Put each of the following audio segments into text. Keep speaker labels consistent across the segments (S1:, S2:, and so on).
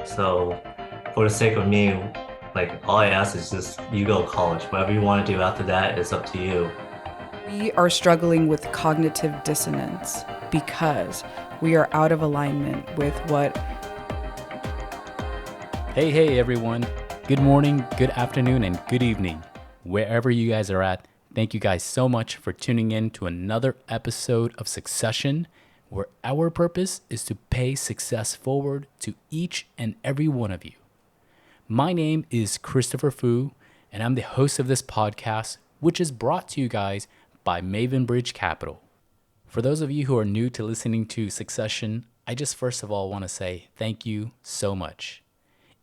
S1: So for the sake of me, like all I ask is just you go to college. Whatever you want to do after that is up to you.
S2: We are struggling with cognitive dissonance because we are out of alignment with what
S3: Hey, everyone. Good morning, good afternoon, and good evening. Wherever you guys are at, thank you guys so much for tuning in to another episode of Succession, where our purpose is to pay success forward to each and every one of you. My name is Kristoffer Fu, and I'm the host of this podcast, which is brought to you guys by Maven Bridge Capital. For those of you who are new to listening to Succession, I just first of all want to say thank you so much.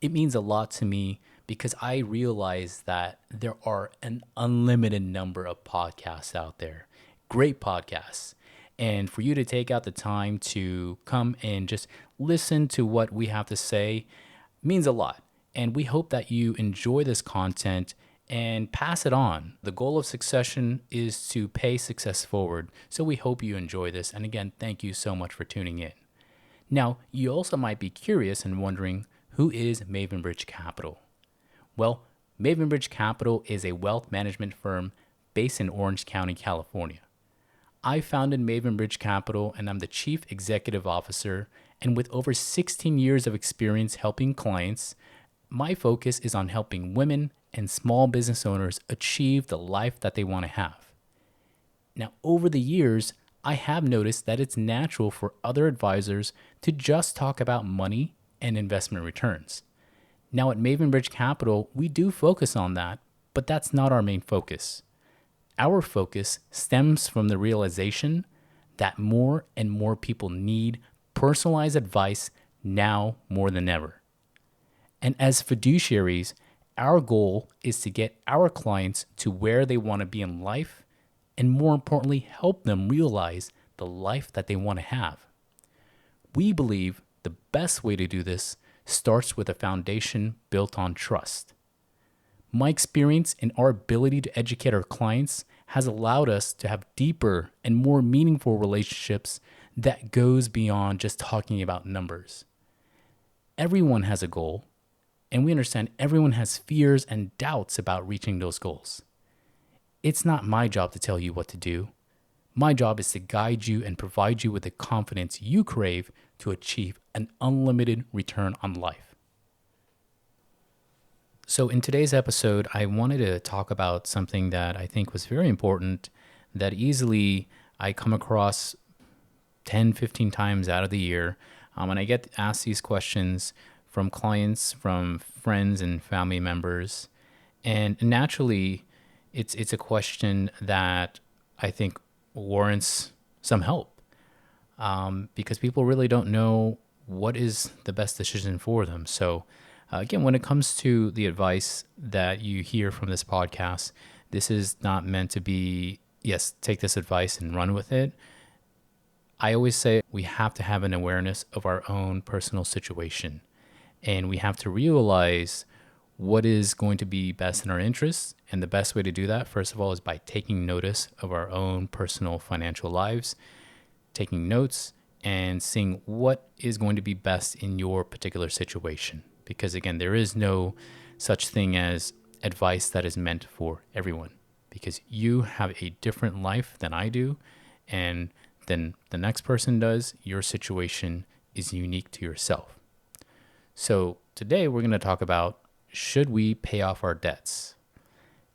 S3: It means a lot to me because I realize that there are an unlimited number of podcasts out there, great podcasts. And for you to take out the time to come and just listen to what we have to say means a lot. And we hope that you enjoy this content and pass it on. The goal of Succession is to pay success forward. So we hope you enjoy this. And again, thank you so much for tuning in. Now, you also might be curious and wondering, who is Maven Bridge Capital? Well, Maven Bridge Capital is a wealth management firm based in Orange County, California. I founded Maven Bridge Capital and I'm the chief executive officer. And with over 16 years of experience helping clients, my focus is on helping women and small business owners achieve the life that they want to have. Now, over the years, I have noticed that it's natural for other advisors to just talk about money and investment returns. Now at Maven Bridge Capital, we do focus on that, but that's not our main focus. Our focus stems from the realization that more and more people need personalized advice now more than ever. And as fiduciaries, our goal is to get our clients to where they want to be in life and more importantly, help them realize the life that they want to have. We believe the best way to do this starts with a foundation built on trust. My experience and our ability to educate our clients has allowed us to have deeper and more meaningful relationships that goes beyond just talking about numbers. Everyone has a goal, and we understand everyone has fears and doubts about reaching those goals. It's not my job to tell you what to do. My job is to guide you and provide you with the confidence you crave to achieve an unlimited return on life. So in today's episode, I wanted to talk about something that I think was very important that easily I come across 10, 15 times out of the year. And I get asked these questions from clients, from friends and family members. And naturally, it's a question that I think warrants some help because people really don't know what is the best decision for them. So again, when it comes to the advice that you hear from this podcast, this is not meant to be, yes, take this advice and run with it. I always say we have to have an awareness of our own personal situation, and we have to realize what is going to be best in our interests. And the best way to do that, first of all, is by taking notice of our own personal financial lives, taking notes and seeing what is going to be best in your particular situation. Because again, there is no such thing as advice that is meant for everyone, because you have a different life than I do, and than the next person does. Your situation is unique to yourself. So today we're going to talk about, should we pay off our debts?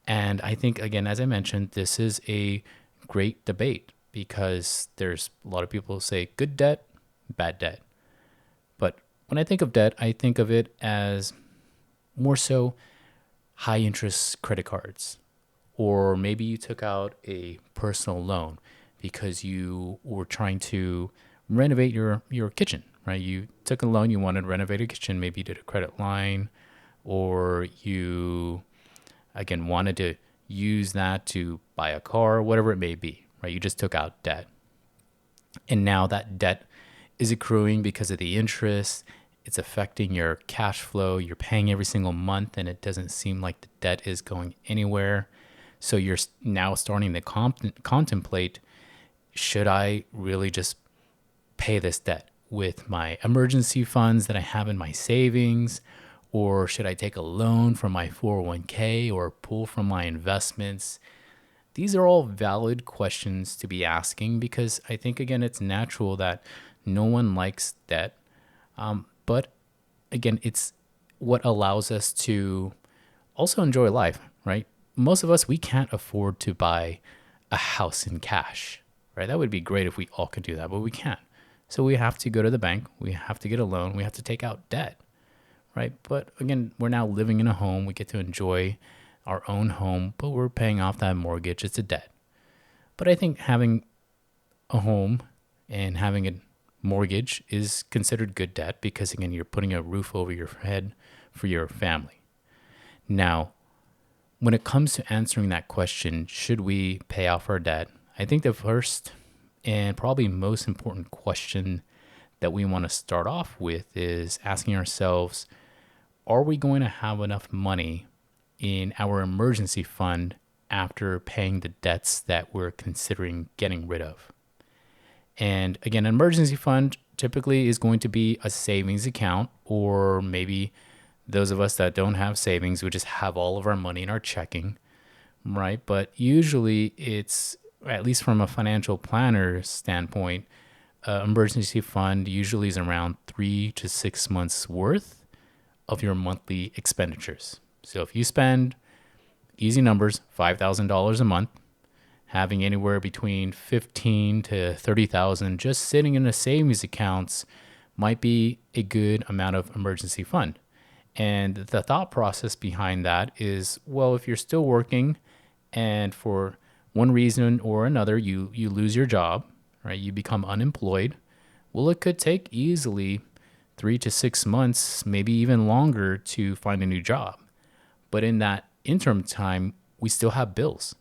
S3: And I think, again, as I mentioned, this is a great debate because there's a lot of people who say good debt, bad debt. But when I think of debt, I think of it as more so high interest credit cards. Or maybe you took out a personal loan because you were trying to renovate your kitchen, right? You took a loan, you wanted to renovate a kitchen, maybe you did a credit line, or you, again, wanted to use that to buy a car, whatever it may be, right? You just took out debt. And now that debt is accruing because of the interest. It's affecting your cash flow. You're paying every single month, and it doesn't seem like the debt is going anywhere. So you're now starting to contemplate, should I really just pay this debt? with my emergency funds that I have in my savings? Or should I take a loan from my 401k or pull from my investments? These are all valid questions to be asking because I think, again, it's natural that no one likes debt. But again, it's what allows us to also enjoy life, right? Most of us, we can't afford to buy a house in cash, right? That would be great if we all could do that, but we can't. So we have to go to the bank, we have to get a loan, we have to take out debt, right? But again, we're now living in a home, we get to enjoy our own home, but we're paying off that mortgage, it's a debt. But I think having a home and having a mortgage is considered good debt because, again, you're putting a roof over your head for your family. Now, when it comes to answering that question, should we pay off our debt? I think the first and probably most important question that we want to start off with is asking ourselves, are we going to have enough money in our emergency fund after paying the debts that we're considering getting rid of? And again, an emergency fund typically is going to be a savings account, or maybe those of us that don't have savings, we just have all of our money in our checking, right? But usually it's, at least from a financial planner standpoint, emergency fund usually is around 3 to 6 months worth of your monthly expenditures. So if you spend, easy numbers, $5,000 a month, having anywhere between 15 to 30,000 just sitting in a savings accounts might be a good amount of emergency fund. And the thought process behind that is, well, if you're still working and for one reason or another you lose your job, right? You become unemployed. Well, it could take easily 3 to 6 months, maybe even longer, to find a new job. But in that interim time, we still have bills,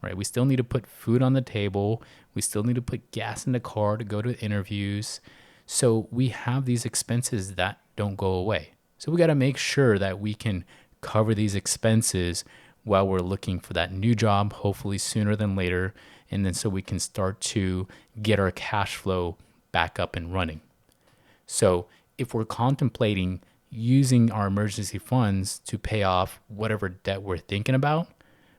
S3: right? We still need to put food on the table. We still need to put gas in the car to go to interviews. So we have these expenses that don't go away. So we got to make sure that we can cover these expenses while we're looking for that new job, hopefully sooner than later. And then so we can start to get our cash flow back up and running. So if we're contemplating using our emergency funds to pay off whatever debt we're thinking about,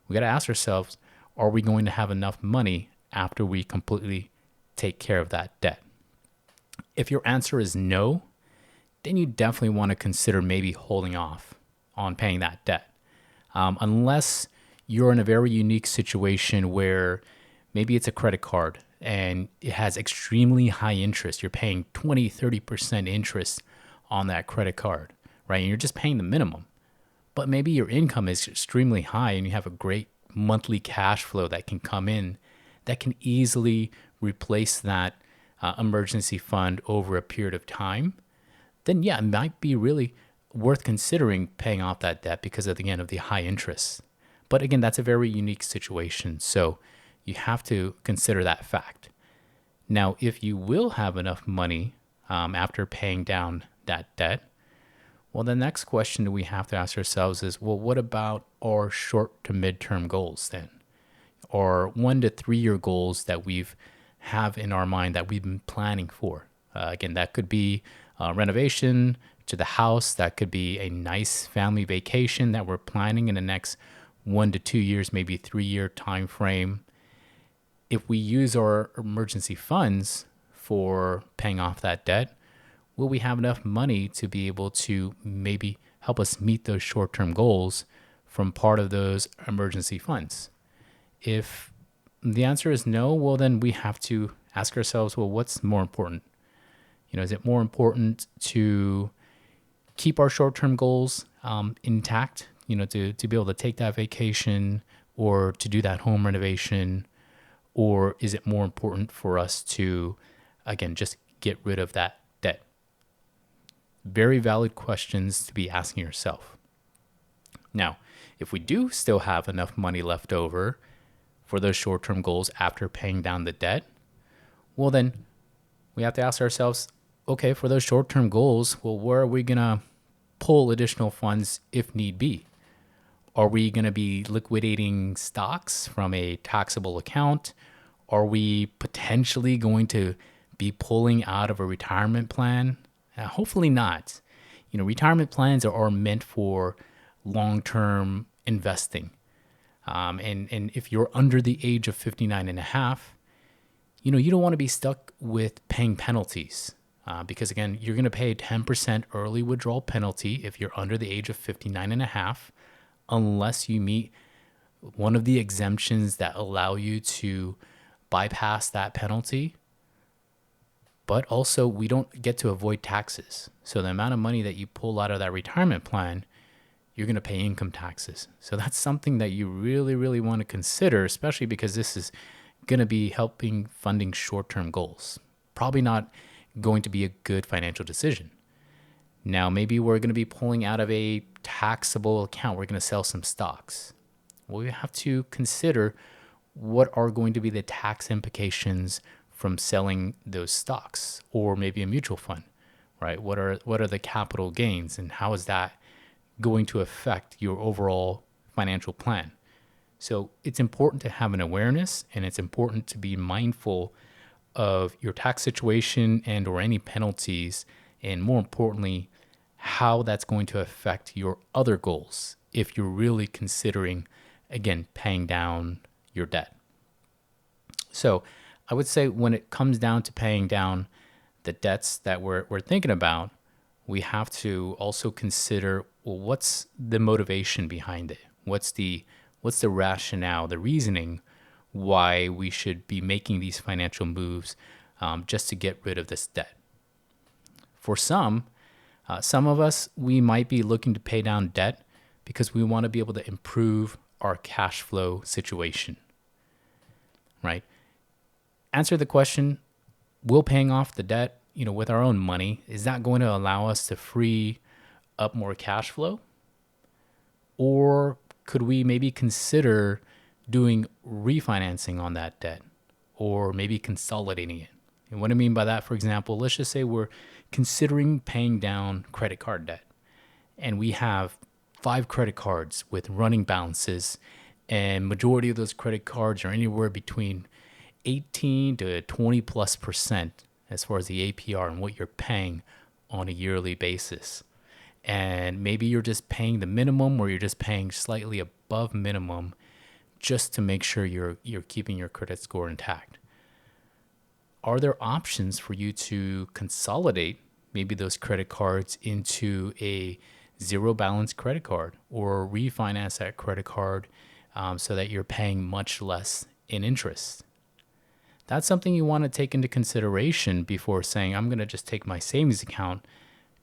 S3: we got to ask ourselves, are we going to have enough money after we completely take care of that debt? If your answer is no, then you definitely want to consider maybe holding off on paying that debt. Unless you're in a very unique situation where maybe it's a credit card and it has extremely high interest. You're paying 20, 30% interest on that credit card, right? And you're just paying the minimum. But maybe your income is extremely high and you have a great monthly cash flow that can come in that can easily replace that emergency fund over a period of time. Then yeah, it might be really worth considering paying off that debt because of, again, of the high interest. But again, that's a very unique situation. So you have to consider that fact. Now, if you will have enough money after paying down that debt, well, the next question that we have to ask ourselves is, well, what about our short to midterm goals then? Or 1 to 3 year goals that we've have in our mind that we've been planning for. Again, that could be renovation to the house. That could be a nice family vacation that we're planning in the next 1 to 2 years, maybe 3 year time frame. If we use our emergency funds for paying off that debt, will we have enough money to be able to maybe help us meet those short-term goals from part of those emergency funds? If the answer is no, well, then we have to ask ourselves, well, what's more important? Is it more important to keep our short-term goals intact, to be able to take that vacation or to do that home renovation? Or is it more important for us to, again, just get rid of that debt? Very valid questions to be asking yourself. Now, if we do still have enough money left over for those short-term goals after paying down the debt, well, then we have to ask ourselves, okay, for those short-term goals, well, where are we going to pull additional funds if need be? Are we going to be liquidating stocks from a taxable account? Are we potentially going to be pulling out of a retirement plan? Hopefully not. Retirement plans are meant for long-term investing. And if you're under the age of 59 and a half, you don't want to be stuck with paying penalties. Because again, you're going to pay a 10% early withdrawal penalty if you're under the age of 59 and a half, unless you meet one of the exemptions that allow you to bypass that penalty. But also, we don't get to avoid taxes. So the amount of money that you pull out of that retirement plan, you're going to pay income taxes. So that's something that you really, really want to consider, especially because this is going to be helping funding short-term goals. Probably not going to be a good financial decision. Now, maybe we're going to be pulling out of a taxable account. We're going to sell some stocks. Well, we have to consider what are going to be the tax implications from selling those stocks, or maybe a mutual fund, right? What are the capital gains, and how is that going to affect your overall financial plan? So it's important to have an awareness, and it's important to be mindful of your tax situation and or any penalties, and more importantly, how that's going to affect your other goals if you're really considering, again, paying down your debt. So I would say when it comes down to paying down the debts that we're thinking about, we have to also consider, well, what's the motivation behind it? What's the rationale, the reasoning why we should be making these financial moves just to get rid of this debt? For some of us, we might be looking to pay down debt because we want to be able to improve our cash flow situation, right? Answer the question, will paying off the debt, with our own money, is that going to allow us to free up more cash flow? Or could we maybe consider doing refinancing on that debt, or maybe consolidating it? And what I mean by that, for example, let's just say we're considering paying down credit card debt, and we have 5 credit cards with running balances, and majority of those credit cards are anywhere between 18 to 20+% as far as the APR and what you're paying on a yearly basis. And maybe you're just paying the minimum, or you're just paying slightly above minimum just to make sure you're keeping your credit score intact. Are there options for you to consolidate maybe those credit cards into a zero balance credit card, or refinance that credit card so that you're paying much less in interest? That's something you want to take into consideration before saying, I'm going to just take my savings account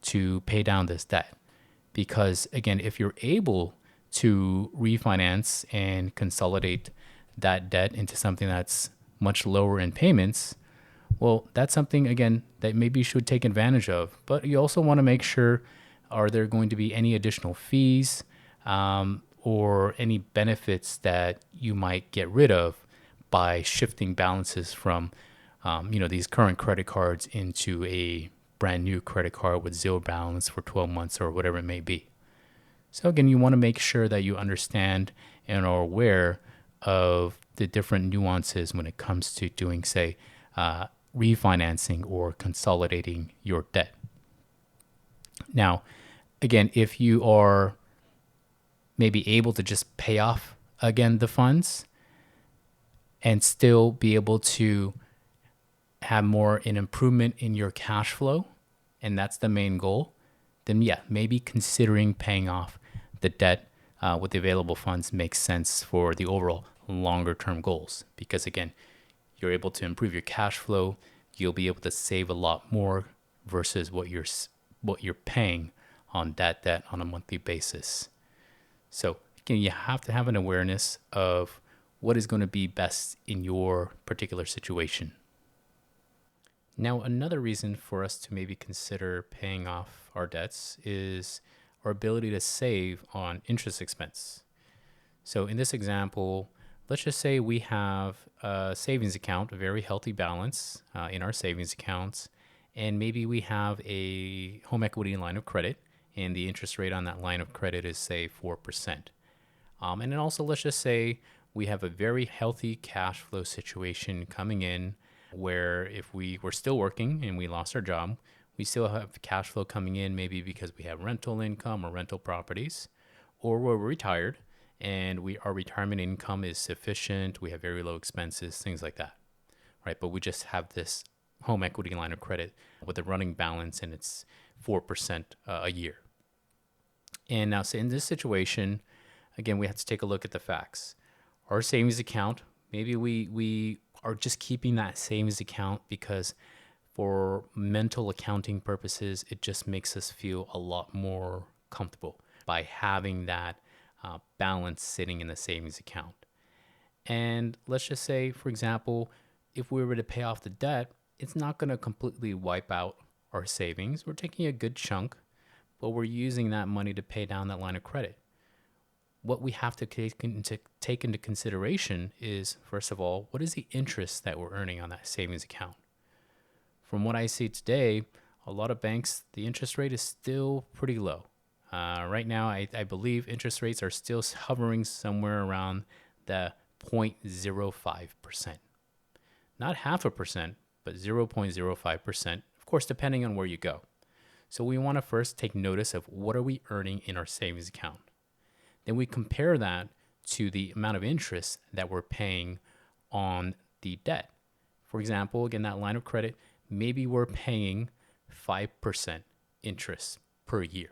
S3: to pay down this debt. Because again, if you're able to refinance and consolidate that debt into something that's much lower in payments, well, that's something, again, that maybe you should take advantage of. But you also want to make sure, are there going to be any additional fees or any benefits that you might get rid of by shifting balances from these current credit cards into a brand new credit card with zero balance for 12 months or whatever it may be. So again, you want to make sure that you understand and are aware of the different nuances when it comes to doing, say, refinancing or consolidating your debt. Now, again, if you are maybe able to just pay off, again, the funds and still be able to have more an improvement in your cash flow, and that's the main goal, then yeah, maybe considering paying off the debt with the available funds makes sense for the overall longer term goals. Because again, you're able to improve your cash flow, you'll be able to save a lot more versus what you're paying on that debt on a monthly basis. So again, you have to have an awareness of what is going to be best in your particular situation. Now, another reason for us to maybe consider paying off our debts is our ability to save on interest expense. So in this example, let's just say we have a savings account, a very healthy balance in our savings accounts, and maybe we have a home equity line of credit, and the interest rate on that line of credit is, say, 4%. And then also, let's just say we have a very healthy cash flow situation coming in. where if we were still working and we lost our job, we still have cash flow coming in, maybe because we have rental income or rental properties, or we're retired and our retirement income is sufficient, we have very low expenses, things like that, right? But we just have this home equity line of credit with a running balance and it's 4% a year. And now, so in this situation, again, we have to take a look at the facts. Our savings account, maybe we are just keeping that savings account because for mental accounting purposes, it just makes us feel a lot more comfortable by having that balance sitting in the savings account. And let's just say, for example, if we were to pay off the debt, it's not going to completely wipe out our savings. We're taking a good chunk, but we're using that money to pay down that line of credit. What we have to take into consideration is, first of all, what is the interest that we're earning on that savings account? From what I see today, a lot of banks, the interest rate is still pretty low. Right now, I believe interest rates are still hovering somewhere around the 0.05%. Not 0.5%, but 0.05%, of course, depending on where you go. So we want to first take notice of what are we earning in our savings account. Then we compare that to the amount of interest that we're paying on the debt. For example, again, that line of credit, maybe we're paying 5% interest per year,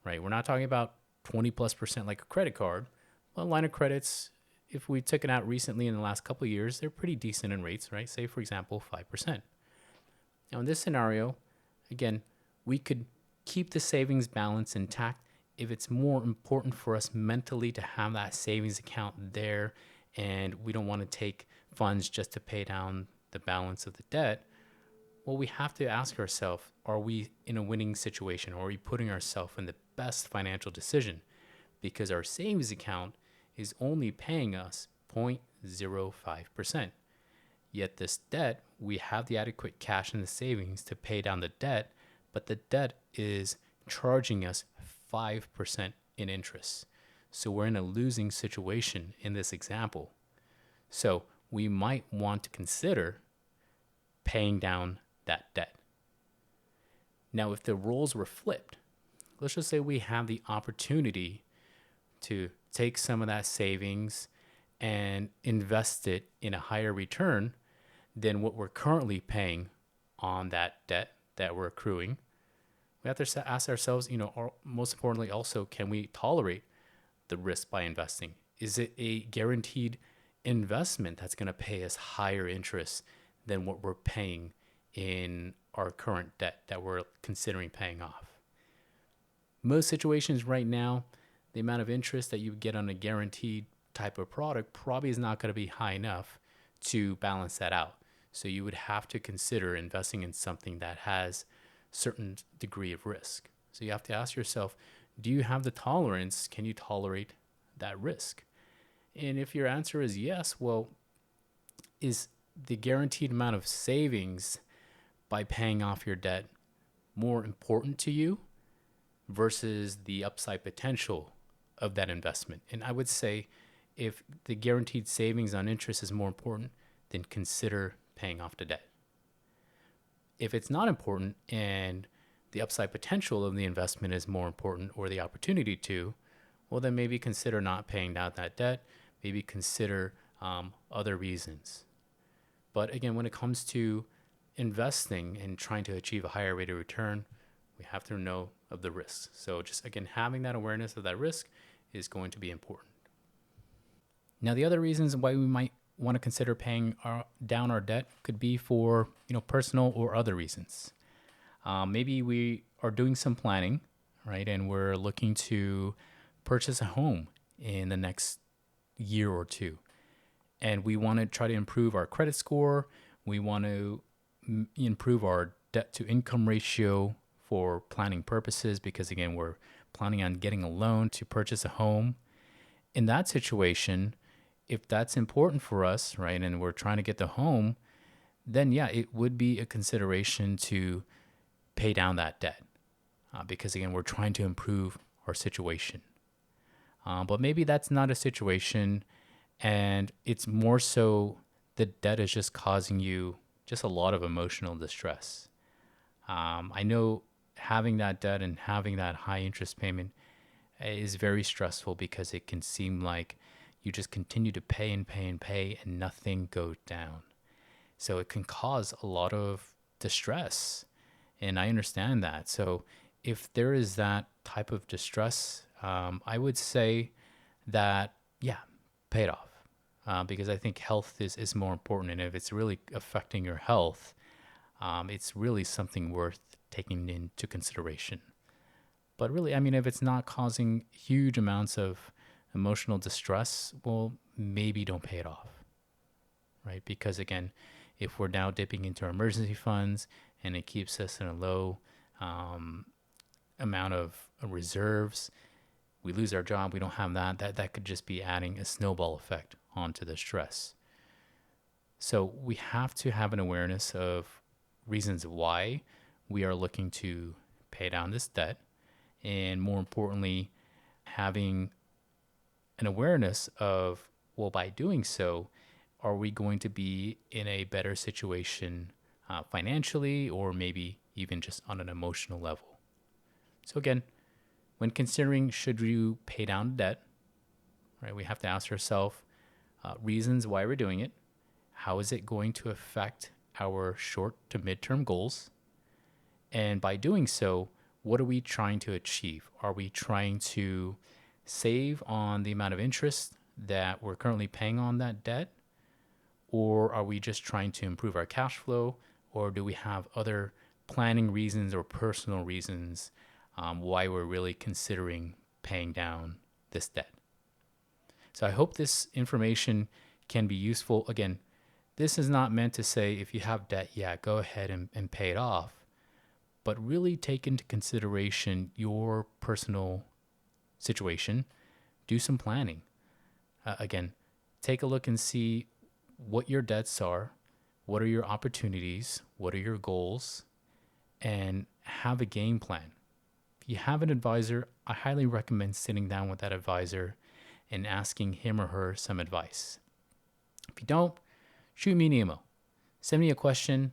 S3: right? We're not talking about 20+% like a credit card. Well, line of credits, if we took it out recently in the last couple of years, they're pretty decent in rates, right? Say, for example, 5%. Now, in this scenario, again, we could keep the savings balance intact if it's more important for us mentally to have that savings account there and we don't want to take funds just to pay down the balance of the debt. Well, we have to ask ourselves, are we in a winning situation, or are we putting ourselves in the best financial decision? Because our savings account is only paying us 0.05%. Yet this debt, we have the adequate cash in the savings to pay down the debt, but the debt is charging us 5% in interest. So we're in a losing situation in this example. So we might want to consider paying down that debt. Now, if the roles were flipped, let's just say we have the opportunity to take some of that savings and invest it in a higher return than what we're currently paying on that debt that we're accruing. We have to ask ourselves, or most importantly also, can we tolerate the risk by investing? Is it a guaranteed investment that's going to pay us higher interest than what we're paying in our current debt that we're considering paying off? Most situations right now, the amount of interest that you get on a guaranteed type of product probably is not going to be high enough to balance that out. So you would have to consider investing in something that has certain degree of risk. So you have to ask yourself, do you have the tolerance? Can you tolerate that risk? And if your answer is yes, well, is the guaranteed amount of savings by paying off your debt more important to you versus the upside potential of that investment? And I would say if the guaranteed savings on interest is more important, then consider paying off the debt. If it's not important and the upside potential of the investment is more important, or the opportunity to, well, then maybe consider not paying down that debt, maybe consider other reasons. But again, when it comes to investing and trying to achieve a higher rate of return, we have to know of the risks. So just again, having that awareness of that risk is going to be important. Now, the other reasons why we might want to consider paying down our debt could be for personal or other reasons. Maybe we are doing some planning, right, and we're looking to purchase a home in the next year or two, and we want to try to improve our credit score. We want to improve our debt to income ratio for planning purposes, because again, we're planning on getting a loan to purchase a home. In that situation, if that's important for us, right, and we're trying to get the home, then yeah, it would be a consideration to pay down that debt, because again, we're trying to improve our situation. But maybe that's not a situation, and it's more so the debt is just causing you just a lot of emotional distress. I know having that debt and having that high interest payment is very stressful because it can seem like you just continue to pay and pay and pay and nothing goes down. So it can cause a lot of distress. And I understand that. So if there is that type of distress, I would say that, yeah, pay it off. Because I think health is more important. And if it's really affecting your health, it's really something worth taking into consideration. But really, I mean, if it's not causing huge amounts of emotional distress, well, maybe don't pay it off, right? Because again, if we're now dipping into our emergency funds and it keeps us in a low amount of reserves, we lose our job, we don't have that could just be adding a snowball effect onto the stress. So we have to have an awareness of reasons why we are looking to pay down this debt, and more importantly, having an awareness of, well, by doing so, are we going to be in a better situation financially, or maybe even just on an emotional level? So again, when considering should you pay down debt, right, we have to ask ourselves reasons why we're doing it. How is it going to affect our short to midterm goals? And by doing so, what are we trying to achieve? Are we trying to save on the amount of interest that we're currently paying on that debt? Or are we just trying to improve our cash flow? Or do we have other planning reasons or personal reasons why we're really considering paying down this debt? So I hope this information can be useful. Again, this is not meant to say if you have debt, yeah, go ahead and pay it off. But really take into consideration your personal situation. Do some planning. Again, take a look and see what your debts are, what are your opportunities, what are your goals, and have a game plan. If you have an advisor, I highly recommend sitting down with that advisor and asking him or her some advice. If you don't, shoot me an email. Send me a question.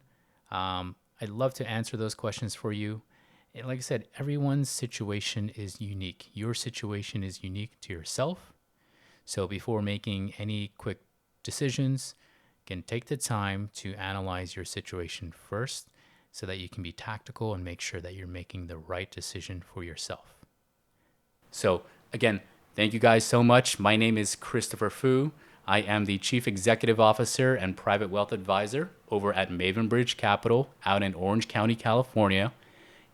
S3: I'd love to answer those questions for you. And like I said, everyone's situation is unique. Your situation is unique to yourself. So before making any quick decisions, can take the time to analyze your situation first so that you can be tactical and make sure that you're making the right decision for yourself. So again, thank you guys so much. My name is Kristoffer Fu. I am the Chief Executive Officer and Private Wealth Advisor over at Maven Bridge Capital out in Orange County, California.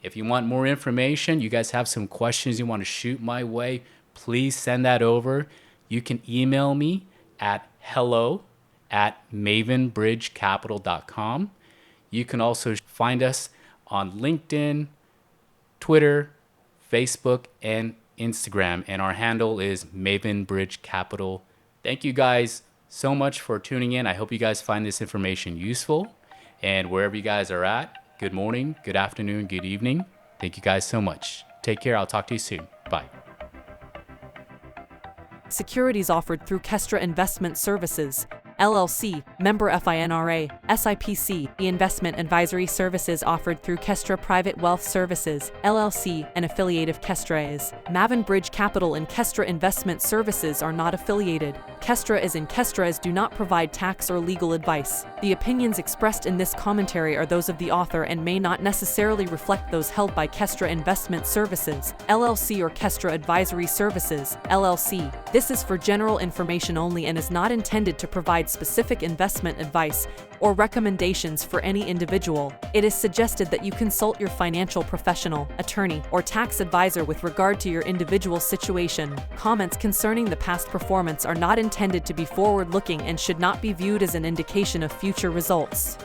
S3: If you want more information, you guys have some questions you want to shoot my way, please send that over. You can email me at hello@mavenbridgecapital.com. You can also find us on LinkedIn, Twitter, Facebook, and Instagram. And our handle is Maven Bridge Capital. Thank you guys so much for tuning in. I hope you guys find this information useful. And wherever you guys are at, good morning, good afternoon, good evening. Thank you guys so much. Take care. I'll talk to you soon. Bye.
S4: Securities offered through Kestra Investment Services, LLC, member FINRA, SIPC. The investment advisory services offered through Kestra Private Wealth Services, LLC, an affiliate of Kestra is. Maven Bridge Capital and Kestra Investment Services are not affiliated. Kestra is and Kestras do not provide tax or legal advice. The opinions expressed in this commentary are those of the author and may not necessarily reflect those held by Kestra Investment Services, LLC or Kestra Advisory Services, LLC. This is for general information only and is not intended to provide specific investment advice or recommendations for any individual. It is suggested that you consult your financial professional, attorney, or tax advisor with regard to your individual situation. Comments concerning the past performance are not intended to be forward-looking and should not be viewed as an indication of future results.